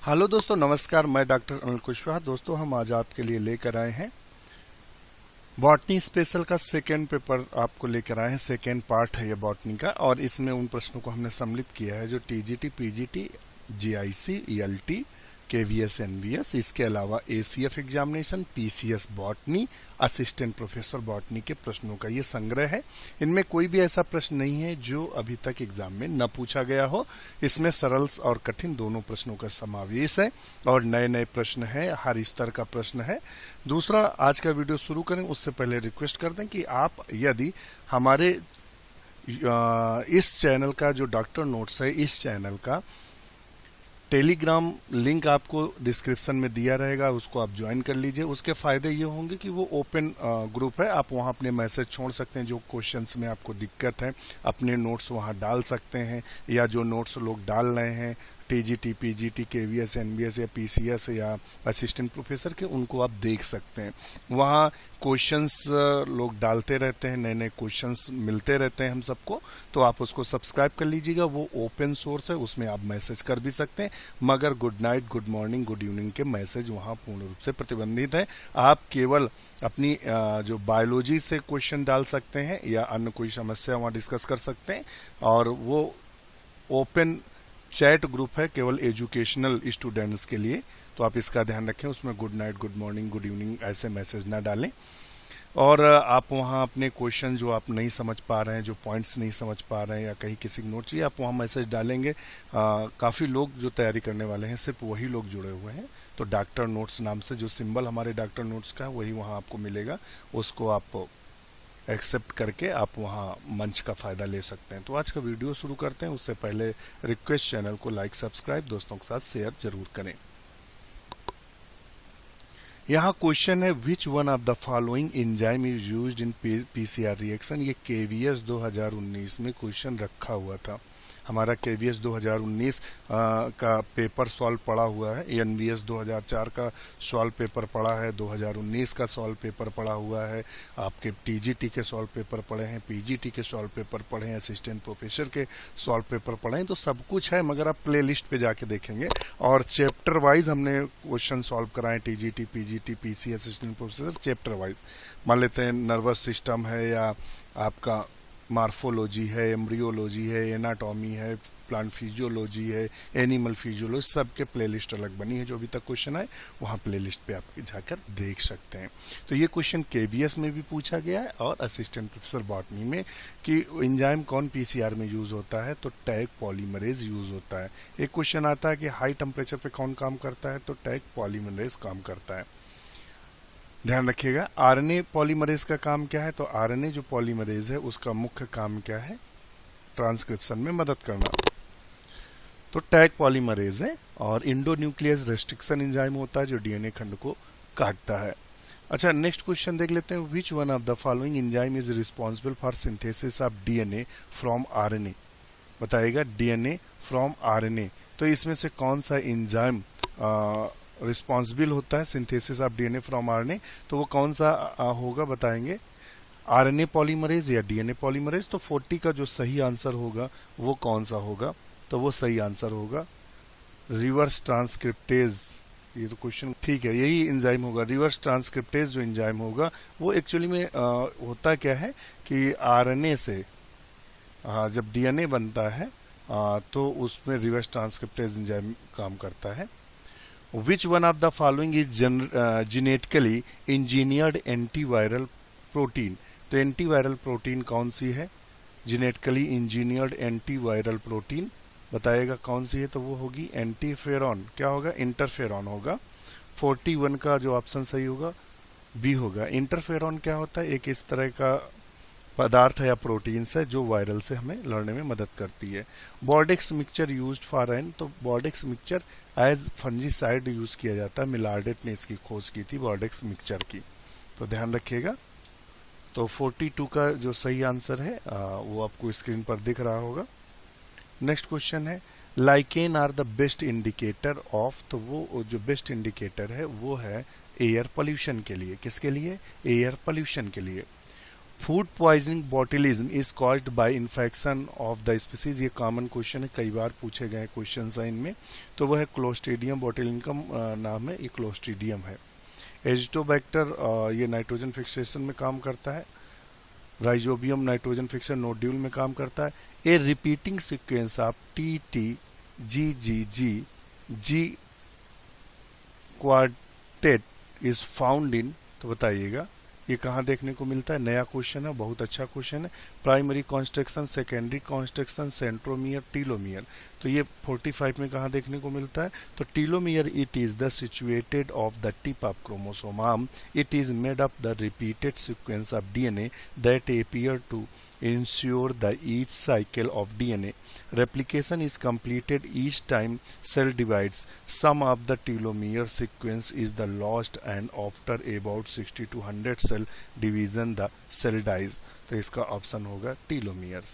Hello दोस्तों, नमस्कार। मैं डॉक्टर अनिल कुशवाहा। दोस्तों, हम आज आपके लिए लेकर आए हैं बॉटनी स्पेशल का सेकेंड पेपर। आपको लेकर आए हैं, सेकेंड पार्ट है ये बॉटनी का, और इसमें उन प्रश्नों को हमने सम्मिलित किया है जो TGT, PGT, GIC, ELT, KVS, NVS, इसके अलावा ACF examination, PCS botany, assistant professor botany के प्रश्नों का ये संग्रह है। इनमें कोई भी ऐसा प्रश्न नहीं है जो अभी तक एग्जाम में न पूछा गया हो। इसमें सरल और कठिन दोनों प्रश्नों का समावेश है और नए नए प्रश्न है, हर स्तर का प्रश्न है। दूसरा, आज का वीडियो शुरू करें उससे पहले रिक्वेस्ट कर दें कि आप यदि हमारे इस चैनल का जो डॉक्टर नोट्स है, इस चैनल का टेलीग्राम लिंक आपको डिस्क्रिप्शन में दिया रहेगा, उसको आप ज्वाइन कर लीजिए। उसके फायदे ये होंगे कि वो ओपन ग्रुप है, आप वहाँ अपने मैसेज छोड़ सकते हैं। जो क्वेश्चंस में आपको दिक्कत है अपने नोट्स वहाँ डाल सकते हैं, या जो नोट्स लोग डाल रहे हैं टीजीटी, पीजीटी, केवीएस, एनबीएस या पीसीएस या असिस्टेंट प्रोफेसर के, उनको आप देख सकते हैं। वहाँ क्वेश्चंस लोग डालते रहते हैं, नए नए क्वेश्चंस मिलते रहते हैं हम सबको, तो आप उसको सब्सक्राइब कर लीजिएगा। वो ओपन सोर्स है, उसमें आप मैसेज कर भी सकते हैं, मगर good night, good morning, good evening के मैसेज वहाँ पूर्ण रूप से प्रतिबंधित है। आप केवल अपनी जो बायोलॉजी से क्वेश्चन डाल सकते हैं या अन्य कोई समस्या वहाँ डिस्कस कर सकते हैं, और वो ओपन चैट ग्रुप है केवल एजुकेशनल स्टूडेंट्स के लिए। तो आप इसका ध्यान रखें, उसमें good night, good morning, good evening ऐसे मैसेज ना डालें। और आप वहाँ अपने क्वेश्चन जो आप नहीं समझ पा रहे हैं, जो पॉइंट्स नहीं समझ पा रहे हैं, या कहीं किसी नोट चाहिए, आप वहाँ मैसेज डालेंगे। काफ़ी लोग जो तैयारी करने वाले हैं सिर्फ वही लोग जुड़े हुए हैं, तो डॉक्टर नोट्स नाम से जो सिंबल हमारे डॉक्टर नोट्स का है वही वहाँ आपको मिलेगा, उसको आप एक्सेप्ट करके आप वहाँ मंच का फ़ायदा ले सकते हैं। तो आज का वीडियो शुरू करते हैं, उससे पहले रिक्वेस्ट, चैनल को लाइक, सब्सक्राइब, दोस्तों के साथ शेयर जरूर करें। यहाँ क्वेश्चन है, which one of the following enzyme is used in PCR reaction. ये केवीएस 2019 में क्वेश्चन रखा हुआ था। हमारा केवीएस 2019 का पेपर सॉल्व पड़ा हुआ है, एनवीएस 2004 का सॉल्व पेपर पड़ा है, 2019 का सॉल्व पेपर पड़ा हुआ है, आपके टीजीटी के सॉल्व पेपर पड़े हैं, पीजीटी के सॉल्व पेपर पढ़े हैं, असिस्टेंट प्रोफेसर के सॉल्व पेपर पढ़े हैं। तो सब कुछ है, मगर आप प्ले लिस्ट पे जाके देखेंगे। और चैप्टर वाइज हमने क्वेश्चन सॉल्व कराए, TGT, PGT, PC, assistant professor, chapter wise. मान लेते हैं नर्वस सिस्टम है, या आपका मार्फोलॉजी है, एम्ब्रियोलॉजी है, एनाटॉमी है, प्लांट फिजियोलॉजी है, एनिमल फिजियोलॉजी, सबके प्लेलिस्ट अलग बनी है। जो अभी तक क्वेश्चन आए वहाँ प्लेलिस्ट पे आप जाकर देख सकते हैं। तो ये क्वेश्चन केवीएस में भी पूछा गया है और असिस्टेंट प्रोफेसर बॉटनी में, कि एंजाइम कौन पीसीआर में यूज होता है, तो टैग पॉलीमरेज यूज होता है। एक क्वेश्चन आता है कि हाई टेम्परेचर पे कौन काम करता है, तो टैग पॉलीमरेज काम करता है। ध्यान रखिएगा, आरएनए पॉलीमरेज का काम क्या है, तो आरएनए जो पॉलीमरेज है उसका मुख्य काम क्या है, ट्रांसक्रिप्शन में मदद करना। तो टैग पॉलीमरेज है, और इंडोन्यूक्लियस रेस्ट्रिक्शन एंजाइम होता है जो डीएनए खंड को काटता है। अच्छा, नेक्स्ट क्वेश्चन देख लेते हैं, which one of the following enzyme is responsible for synthesis of DNA from RNA. बताइएगा, डीएनए फ्रॉम आरएनए, तो इसमें से कौन सा एंजाइम रिस्पॉन्सिबल होता है synthesis of DNA from RNA, तो वो कौन सा होगा, बताएंगे, आरएनए पॉलीमरेज या डीएनए पॉलीमरेज। तो 40 का जो सही आंसर होगा वो कौन सा होगा, तो वो सही आंसर होगा रिवर्स ट्रांसक्रिप्टेज। ये तो क्वेश्चन ठीक है, यही एंजाइम होगा, रिवर्स ट्रांसक्रिप्टेज जो एंजाइम होगा वो एक्चुअली में होता क्या है कि आरएनए से जब डीएनए बनता है तो उसमें रिवर्स ट्रांसक्रिप्टेज एंजाइम काम करता है। Which one of the following is genetically engineered antiviral protein? तो एंटीवायरल प्रोटीन कौन सी है, जेनेटिकली इंजीनियर्ड एंटीवायरल प्रोटीन, बताइएगा कौन सी है, तो वो होगी एंटीफेरॉन। क्या होगा, इंटरफेरॉन होगा। 41 का जो ऑप्शन सही होगा बी होगा। इंटरफेरॉन क्या होता है, एक इस तरह का पदार्थ है या प्रोटीन्स है जो वायरल से हमें लड़ने में मदद करती है। Bordeaux mixture used for an, तो Bordeaux mixture as fungicide use किया जाता है। मिलार्डेट ने इसकी खोज की थी बॉर्डेक्स मिक्सचर की, तो ध्यान रखिएगा। तो 42 का जो सही आंसर है वो आपको स्क्रीन पर दिख रहा होगा। नेक्स्ट क्वेश्चन है, lichens are the best indicator of, तो वो जो बेस्ट इंडिकेटर है वो है एयर पोल्यूशन के लिए। किसके लिए, एयर पोल्यूशन के लिए। Food poisoning botulism is caused by infection of the species. ये कॉमन क्वेश्चन है, कई बार पूछे गए क्वेश्चन है इनमें। तो वह है क्लोस्ट्रीडियम बोटुलिन का नाम है, ये क्लोस्ट्रीडियम है। एजिटोबैक्टर ये नाइट्रोजन फिक्सेशन में काम करता है। राइजोबियम नाइट्रोजन फिक्सेशन नोड्यूल में काम करता है। A repeating sequence of T T G G G G quartet is found in, तो बताइएगा ये कहाँ देखने को मिलता है। नया क्वेश्चन है, बहुत अच्छा क्वेश्चन है। Primary construction, secondary construction, centromere, telomere, तो ये 45 में कहाँ देखने को मिलता है। तो telomere it is the situated of the tip of chromosome arm. It is made up the repeated sequence of DNA that appear to ensure the each cycle of DNA replication is completed each time cell divides. Some of the telomere sequence is the lost and after about 60 to 100 cell division the cell dies. तो इसका option होगा telomeres.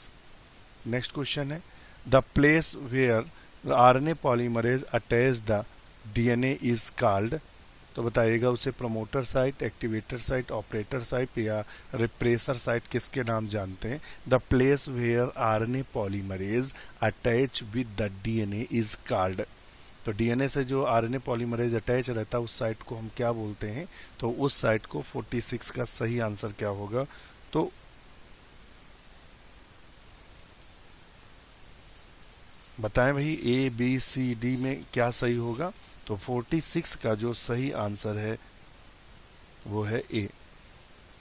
Next question है the place where RNA polymerase attach the DNA is called, तो बताइएगा उसे promoter site, activator site, operator site या repressor site किसके नाम जानते हैं। The place where RNA polymerase attach with the DNA is called, तो डीएनए से जो आरएनए पॉलीमरेज अटैच रहता है उस साइट को हम क्या बोलते हैं। तो उस साइट को 46 का सही आंसर क्या होगा। तो बताएं भाई ए बी सी डी में क्या सही होगा। तो 46 का जो सही आंसर है वो है ए,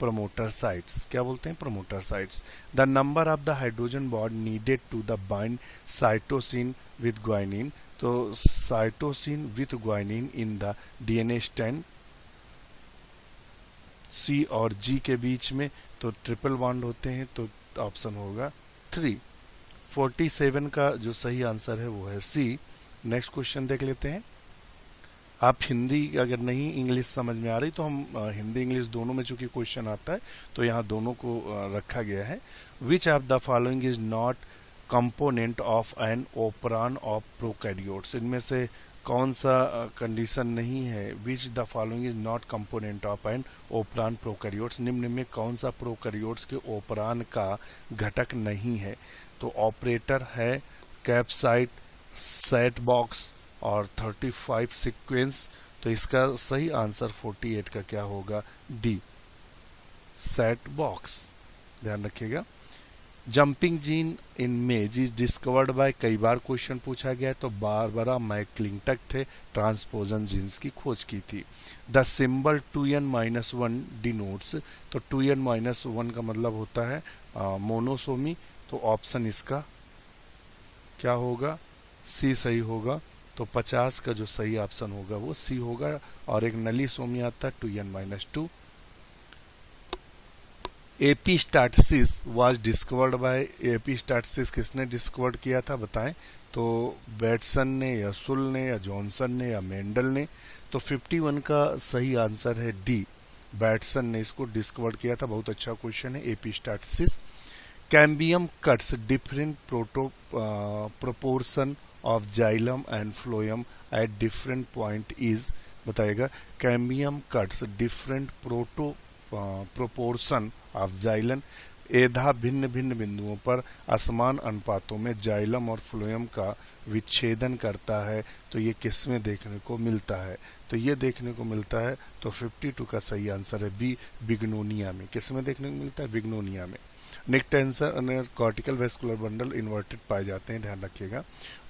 प्रमोटर साइट्स। क्या बोलते हैं, promoter sites. The number of the hydrogen bond needed to the bind cytosine with guanine, तो cytosine with guanine in the DNA strand C और जी के बीच में तो ट्रिपल बॉन्ड होते हैं, तो ऑप्शन होगा 3। 47 का जो सही आंसर है वो है सी। नेक्स्ट क्वेश्चन देख लेते हैं। आप हिंदी अगर नहीं इंग्लिश समझ में आ रही तो हम हिंदी इंग्लिश दोनों में चूंकि क्वेश्चन आता है तो यहाँ दोनों को रखा गया है। Which of the following is not component of an operon of prokaryotes, इनमें से कौन सा कंडीशन नहीं है। Which the following is not component of an operon prokaryotes, निम्न में कौन सा प्रोकैरियोट्स के ओपरान का घटक नहीं है। तो ऑपरेटर है, कैप्साइट, सेट बॉक्स और 35 सीक्वेंस, तो इसका सही आंसर 48 का क्या होगा, डी, सेट बॉक्स। ध्यान रखिएगा। जंपिंग जीन इन मेज इज डिस्कवर्ड बाय, कई बार क्वेश्चन पूछा गया है, तो बारबरा मैक्लिंटक थे ट्रांसपोजन जीन्स की खोज की थी। द सिंबल 2n-1 डिनोट्स, तो 2n-1 का मतलब होता है मोनोसोमी, तो ऑप्शन इसका क्या होगा, सी सही होगा। तो 50 का जो सही ऑप्शन होगा वो सी होगा। और एक नली सोमी आता है 2n-2। एपिस्टाटिस वाज डिस्कवर्ड बाय, एपिस्टाटिस किसने डिस्कवर्ड किया था बताएं। तो बैटसन ने या सुल ने या जॉनसन ने या मेंडल ने। तो 51 का सही आंसर है डी, बैटसन ने इसको डिस्कवर्ड किया था। बहुत अच्छा क्वेश्चन है epistasis. Cambium cuts different proportion of xylem and phloem at different point is, बताएगा। Cambium cuts different proportion of xylem, एधा भिन्न भिन्न बिंदुओं पर असमान अनुपातों में जाइलम और फ्लोएम का विच्छेदन करता है। तो ये किस में देखने को मिलता है, तो ये देखने को मिलता है। तो 52 का सही आंसर है बी, बिग्नोनिया में। किस में देखने को मिलता है, बिग्नोनिया में। निकटेंसर कॉर्टिकल वेस्कुलर बंडल इन्वर्टेड पाए जाते हैं, ध्यान रखिएगा।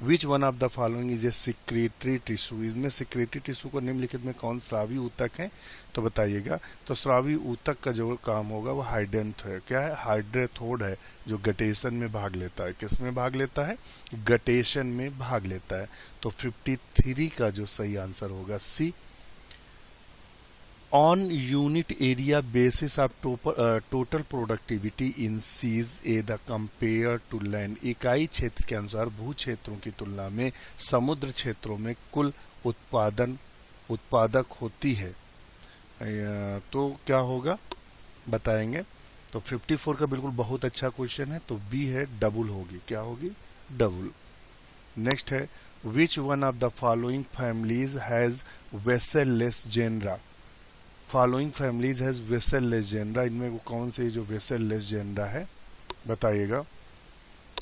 Which one of the following is a secretory tissue, इसमें सिक्रेटरी टिश्यू को निम्नलिखित में कौन स्रावी ऊतक है, तो बताइएगा। तो स्रावी ऊतक का जो काम होगा वो हाइडेंथ है, क्या है, हाइड्रेथोड है, जो गटेशन में भाग लेता है। किस में भाग लेता है, गटेशन में भाग लेता है। तो 53 का जो सही आंसर होगा C. On unit area basis of total productivity in seas a the compare to land, इकाई क्षेत्र के अनुसार भू क्षेत्रों की तुलना में समुद्र क्षेत्रों में कुल उत्पादक होती है। तो क्या होगा बताएंगे। तो 54 का बिल्कुल बहुत अच्छा क्वेश्चन है, तो बी है, डबल होगी। क्या होगी, डबल। नेक्स्ट है which one of the following families has vesselless genera, following families has vesselless genera, इनमें वो कौन से जो वेसल लेस जेनरा है बताइएगा।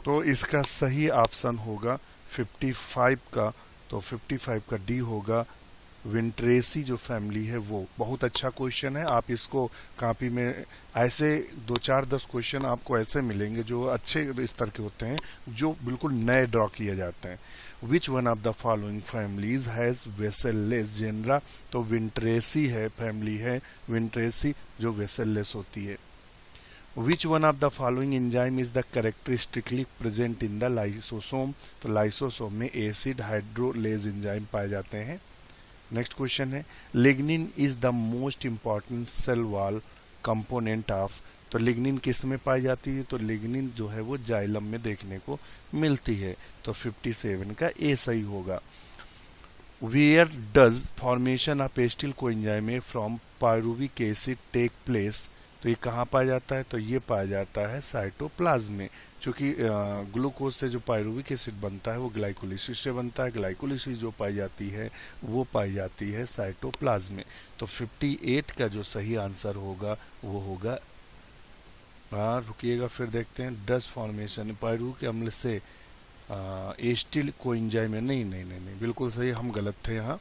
तो इसका सही ऑप्शन होगा 55 का, तो 55 का डी होगा। विंट्रेसी जो फैमिली है वो, बहुत अच्छा क्वेश्चन है। आप इसको कॉपी में ऐसे 2-4-10 क्वेश्चन आपको ऐसे मिलेंगे जो अच्छे स्तर के होते हैं, जो बिल्कुल नए ड्रॉ किए जाते हैं। Which one of the following families has vesselless genera, तो विंट्रेसी है फैमिली है, विंट्रेसी जो वेसललेस होती है। Which one of the following enzyme is the characteristically present in the lysosome, तो लाइसोसोम में एसिड हाइड्रोलेज एंजाइम पाए जाते हैं। नेक्स्ट क्वेश्चन है lignin is the most important cell wall component of, तो लिग्निन किस में पाई जाती है, तो लिग्निन जो है वो जाइलम में देखने को मिलती है, तो 57 का ए सही होगा। Where does formation of acetyl coenzyme from pyruvic acid take place, तो ये कहाँ पाया जाता है, तो ये पाया जाता है साइटोप्लाज्म में, क्योंकि ग्लूकोज से जो पायरुविक एसिड बनता है वो ग्लाइकोलिसिस से बनता है। ग्लाइकोलिसिस जो पाई जाती है वो पाई जाती है साइटोप्लाज्म में, तो 58 का जो सही आंसर होगा वो होगा, रुकिएगा फिर देखते हैं। डज फॉर्मेशन पायरुविक अम्ल से एसिटिल कोएंजाइम, नहीं बिल्कुल सही, हम गलत थे यहाँ,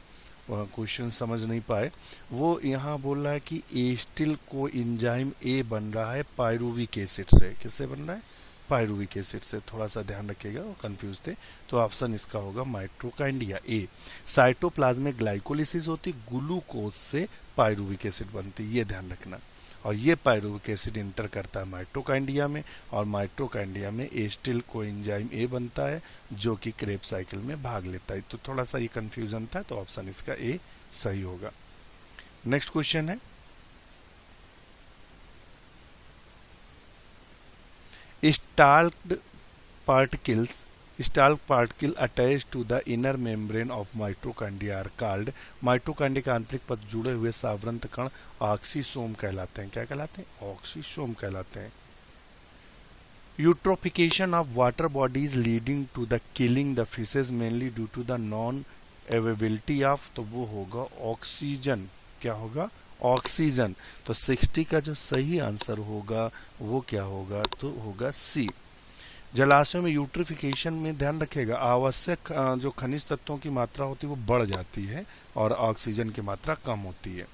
क्वेश्चन समझ नहीं पाए। वो यहाँ बोल रहा है कि एसिटिल को एंजाइम ए बन रहा है पायरुविक एसिड से, किससे बन रहा है, पायरुविक एसिड से, थोड़ा सा ध्यान रखिएगा, वो कंफ्यूज थे। तो ऑप्शन इसका होगा माइटोकांड्रिया ए। साइटोप्लाज्म में ग्लाइकोलिसिस होती, ग्लूकोज से पायरुविक एसिड बनती, ये ध्यान रखना। और ये पायरुविक एसिड इंटर करता है माइटोकांड्रिया में, और माइटोकांड्रिया में एसिटिल कोएंजाइम ए बनता है जो कि क्रेब्स साइकिल में भाग लेता है। तो थोड़ा सा ये कंफ्यूजन था, तो ऑप्शन इसका ए सही होगा। नेक्स्ट क्वेश्चन है stalked particle attach to the inner membrane of mitochondria are called, mitochondria के आंतरिक पथ जुड़े हुए सावरंत कण ऑक्सीसोम कहलाते हैं। क्या कहलाते हैं, ऑक्सीसोम कहलाते हैं। Eutrophication of water bodies leading to the killing the fishes mainly due to the non availability of, तो वो होगा ऑक्सीजन। क्या होगा, ऑक्सीजन। तो 60 का जो सही आंसर होगा वो क्या होगा, तो होगा सी। जलाशयों में यूट्रिफिकेशन में ध्यान रखिएगा, आवश्यक जो खनिज तत्वों की मात्रा होती है वो बढ़ जाती है और ऑक्सीजन की मात्रा कम होती है।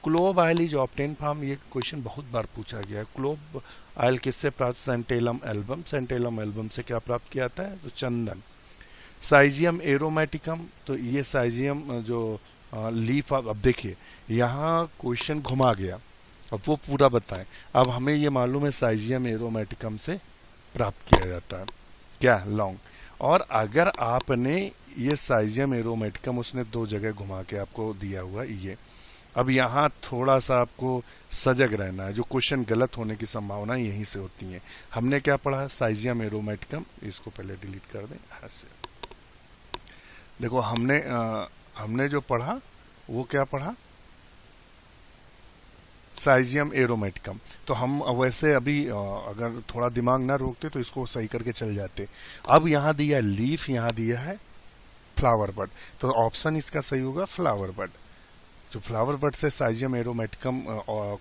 Clove oil is obtain from, ये क्वेश्चन बहुत बार पूछा गया है। क्लोव ऑयल किससे प्राप्त, सेंटेलम एल्बम, सेंटेलम एल्बम से क्या प्राप्त किया जाता है, तो चंदन। साइजियम एरोमेटिकम, तो ये साइजियम जो लीफ, अब देखिए यहाँ क्वेश्चन घुमा गया, अब वो पूरा बताएं। अब हमें ये मालूम है साइजियम एरोमेटिकम से प्राप्त किया जाता है, क्या, लौंग। और अगर आपने ये साइजियम एरोमेटिकम उसने 2 जगह घुमा के आपको दिया हुआ ये, अब यहाँ थोड़ा सा आपको सजग रहना है, जो क्वेश्चन गलत होने की संभावना यहीं से होती है। हमने क्या पढ़ा, साइजियम एरोमेटिकम, इसको पहले डिलीट कर दें यहाँ से। देखो हमने जो पढ़ा वो क्या पढ़ा, साइजियम एरोमेटिकम। तो हम वैसे अभी अगर थोड़ा दिमाग ना रोकते तो इसको सही करके चल जाते। अब यहाँ दिया लीफ, यहाँ दिया है फ्लावर बड, तो ऑप्शन इसका सही होगा फ्लावर बड। जो फ्लावर बड से साइजियम एरोमेटिकम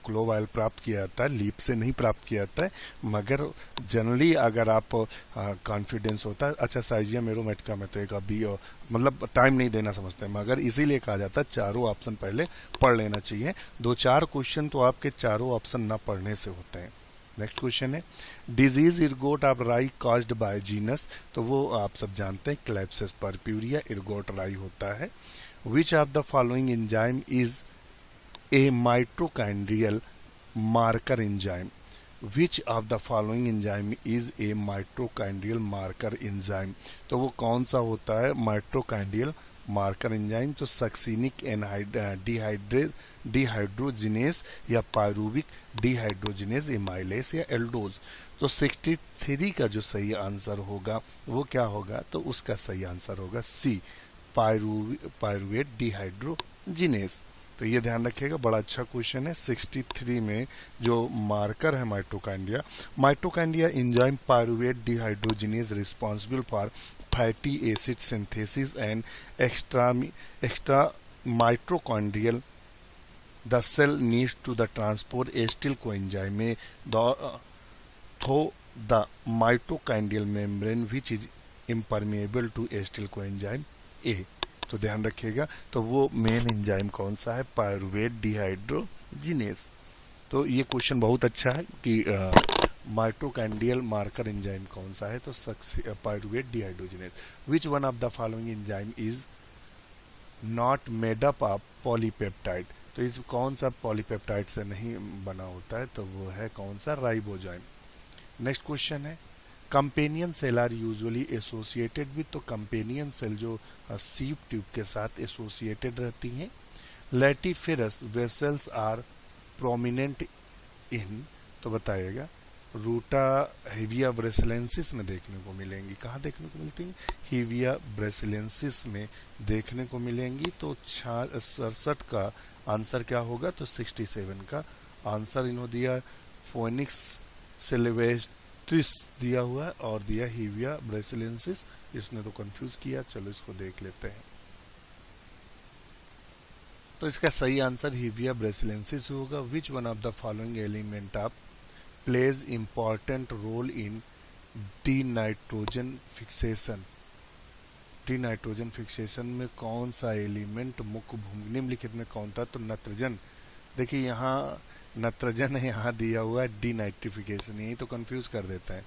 क्लोव ऑयल प्राप्त किया जाता है, लीफ से नहीं प्राप्त किया जाता है। मगर जनरली अगर आप कॉन्फिडेंस होता है, अच्छा साइजियम एरोमेटिकम है तो एक अभी मतलब टाइम नहीं देना समझते हैं, मगर इसीलिए कहा जाता है चारों ऑप्शन पहले पढ़ लेना चाहिए। 2-4 क्वेश्चन तो आपके चारों ऑप्शन ना पढ़ने से होते हैं। नेक्स्ट क्वेश्चन है डिजीज इर्गोट ऑफ राई कॉज्ड बाय जीनस, तो वो आप सब जानते हैं क्लैप्सिस परप्यूरिया इर्गोट राई होता है। Which of the following enzyme is a mitochondrial marker enzyme? Which of the following enzyme is a mitochondrial marker enzyme? तो वो कौन सा होता है mitochondrial marker enzyme? तो सक्सिनिक डिहाइड्रोजिनेस या पायरुविक डिहाइड्रोजिनेस एमाइलेस या एल्डोज। तो 63 का जो सही आंसर होगा वो क्या होगा, तो उसका सही आंसर होगा सी, पायरुवेट डिहाइड्रोजिनेस। तो ये ध्यान रखिएगा, बड़ा अच्छा क्वेश्चन है। 63 में जो मार्कर है mitochondria enzyme pyruvate dehydrogenase responsible for fatty acid synthesis and extra mitochondrial the cell needs to the transport acetyl coenzyme in through the mitochondrial membrane which is impermeable to acetyl coenzyme A. तो ध्यान रखिएगा, तो वो main enzyme कौन सा है? Pyruvate dehydrogenase. तो ये क्वेश्चन बहुत अच्छा है कि माइटोकाइंडियल मार्कर एंजाइम कौन सा है? तो pyruvate dehydrogenase. Which one of the following enzyme is not made up of polypeptide? तो इस कौन सा पॉलीपेप्टाइड से नहीं बना होता है? तो वो है कौन सा? राइबोजाइम। नेक्स्ट क्वेश्चन है, companion cell are usually associated with. तो कंपेनियन सेल जो सीप ट्यूब के साथ एसोसिएटेड रहती हैं। Laticiferous vessels are prominent in. तो बताइएगा, रूटा हिविया ब्रेसिलेंसिस में देखने को मिलेंगी। कहाँ देखने को मिलती हैं? हिविया ब्रेसिलेंसिस में देखने को मिलेंगी। तो 67 का आंसर क्या होगा? तो 67 का आंसर इन्होंने दिया। फोनिक्स सिल्वेस्ट्रिस दिया हुआ है और दिया हिविया ब्रेसिलेंसिस। इसने तो कंफ्यूज किया, चलो इसको देख लेते हैं। तो इसका सही आंसर हिविया ब्रेसिलेंसिस होगा। Which one of the following element of plays important role in the nitrogen fixation? The nitrogen fixation में कौन सा एलिमेंट मुख्य भूमिका निम्नलिखित में कौन था? तो नत्रजन। देखिए यहाँ नत्रजन है, यहाँ दिया हुआ है डी नाइट्रिफिकेशन, यही तो कंफ्यूज कर देता है।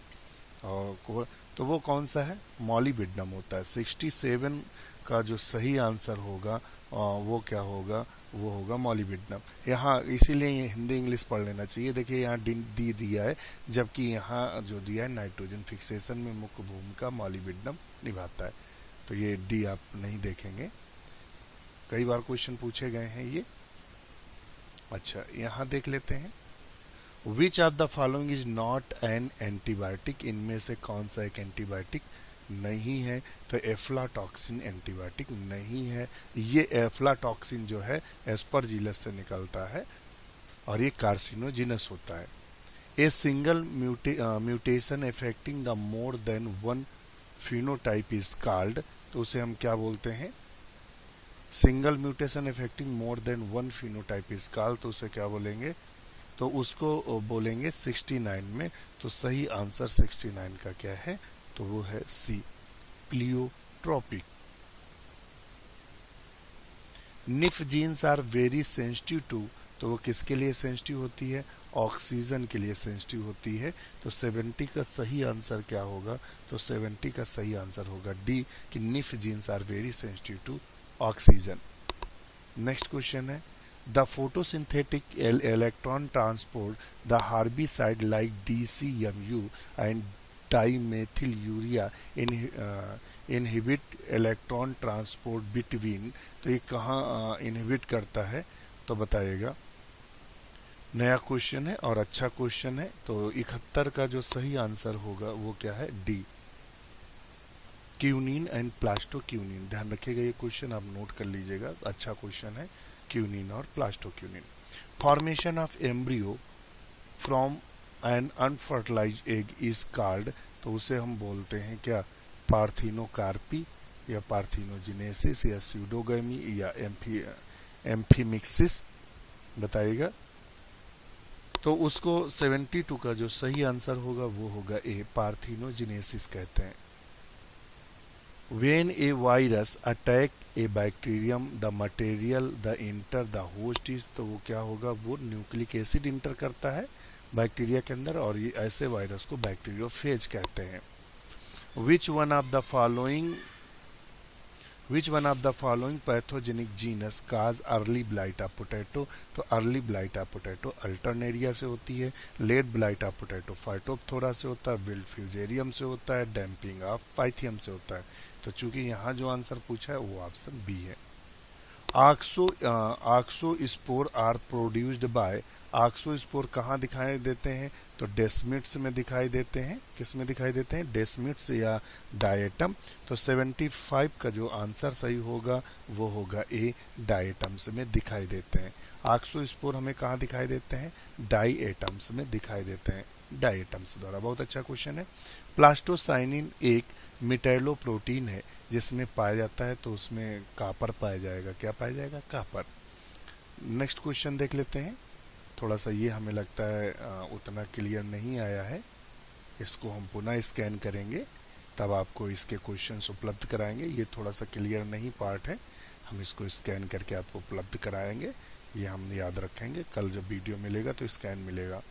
और तो वो कौन सा है? मॉलिब्डेनम होता है। 67 का जो सही आंसर होगा वो क्या होगा? वो होगा मॉलिब्डेनम। यहाँ इसीलिए ये हिंदी इंग्लिश पढ़ लेना चाहिए। देखिए यहाँ डी दिया है, जबकि यहाँ जो दिया है नाइट्रोजन फिक्सेशन में मुख्य भूमिका मॉलिब्डेनम निभाता है। तो ये डी आप नहीं देखेंगे, कई बार क्वेश्चन पूछे गए हैं ये। अच्छा, यहाँ देख लेते हैं, विच of the following is not an antibiotic? इनमें से कौन सा एक एंटीबायोटिक नहीं है? तो एफ्लाटॉक्सिन एंटीबायोटिक नहीं है। ये एफ्लाटॉक्सिन जो है एस्परजिलस से निकलता है और ये कार्सिनोजिनस होता है। A single mutation affecting the more than one phenotype is called. तो उसे हम क्या बोलते हैं? Single mutation affecting more than one phenotype is called. तो उसे क्या बोलेंगे? तो उसको बोलेंगे 69 में। तो सही आंसर 69 का क्या है? तो वो है C, pleiotropic. Nif genes are very sensitive to. तो वो किसके लिए सेंसिटिव होती है? ऑक्सीजन के लिए सेंसिटिव होती है। तो 70 का सही आंसर क्या होगा? तो 70 का सही आंसर होगा डी, कि nif genes are very sensitive to oxygen. Next question है, the photosynthetic electron transport the herbicide like DCMU and dimethyl urea inhibit electron transport between. तो ये कहाँ इनहिबिट करता है? तो बताइएगा। नया क्वेश्चन है और अच्छा क्वेश्चन है। तो 71 का जो सही आंसर होगा वो क्या है? D, quinone and plastoquinone. ध्यान रखिएगा, ये क्वेश्चन आप नोट कर लीजिएगा, अच्छा क्वेश्चन है। क्यूनिन और plastoquinone. Formation of embryo from an unfertilised egg is called. तो उसे हम बोलते हैं क्या? पार्थिनोकार्पी या पार्थिनोजिनेसिस या स्यूडोगमी या एम्फीमिक्सिस। बताइएगा। तो उसको 72 का जो सही आंसर होगा वो होगा ए, पार्थिनोजिनेसिस कहते हैं। When a virus attack a bacterium, the material the enter the host is। तो वो क्या होगा? वो न्यूक्लिक एसिड इंटर करता है बैक्टीरिया के अंदर और ये ऐसे वायरस को बैक्टीरियोफेज कहते हैं। Which one of the following pathogenic genus cause early blight of potato? तो early blight of potato Alternaria से होती है, late blight of potato Phytophthora से होता है, विल्ड फ्यूजेरियम से होता है, डैम्पिंग ऑफ पाइथियम से होता है। तो चूंकि यहाँ जो आंसर पूछा है वो ऑप्शन बी है। ऑक्सोस्पोर आर प्रोड्यूस्ड बाय। ऑक्सोस्पोर कहाँ दिखाई देते हैं? तो डेस्मिड्स में दिखाई देते हैं। किस में दिखाई देते हैं? डेस्मिड्स या डायटम। तो 75 का जो आंसर सही होगा वो होगा ए, डायटम्स में दिखाई देते हैं। ऑक्सोस्पोर हमें कहाँ दिखाई देते हैं? डायटम्स में दिखाई देते हैं, डायटम्स द्वारा। बहुत अच्छा क्वेश्चन है। प्लास्टोसाइनिन एक मिटैलोप्रोटीन है जिसमें पाया जाता है, तो उसमें कापर पाया जाएगा। क्या पाया जाएगा? कापर। नेक्स्ट क्वेश्चन देख लेते हैं। थोड़ा सा ये हमें लगता है उतना क्लियर नहीं आया है, इसको हम पुनः स्कैन करेंगे तब आपको इसके क्वेश्चंस उपलब्ध कराएंगे। ये थोड़ा सा क्लियर नहीं पार्ट है, हम इसको स्कैन करके आपको उपलब्ध कराएंगे। ये हम याद रखेंगे, कल जब वीडियो मिलेगा तो स्कैन मिलेगा।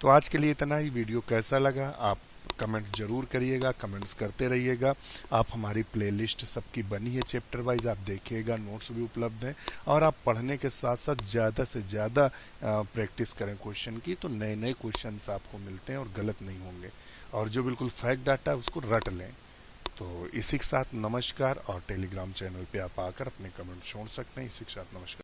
तो आज के लिए इतना ही। वीडियो कैसा लगा आप कमेंट जरूर करिएगा, कमेंट्स करते रहिएगा। आप हमारी प्लेलिस्ट सबकी बनी है चैप्टर वाइज, आप देखिएगा, नोट्स भी उपलब्ध हैं। और आप पढ़ने के साथ साथ ज़्यादा से ज़्यादा प्रैक्टिस करें क्वेश्चन की, तो नए नए क्वेश्चन आपको मिलते हैं और गलत नहीं होंगे। और जो बिल्कुल फैक्ट डाटा है उसको रट लें। तो इसी के साथ नमस्कार, और टेलीग्राम चैनल पे आप आकर अपने कमेंट छोड़ सकते हैं। इसी के साथ नमस्कार।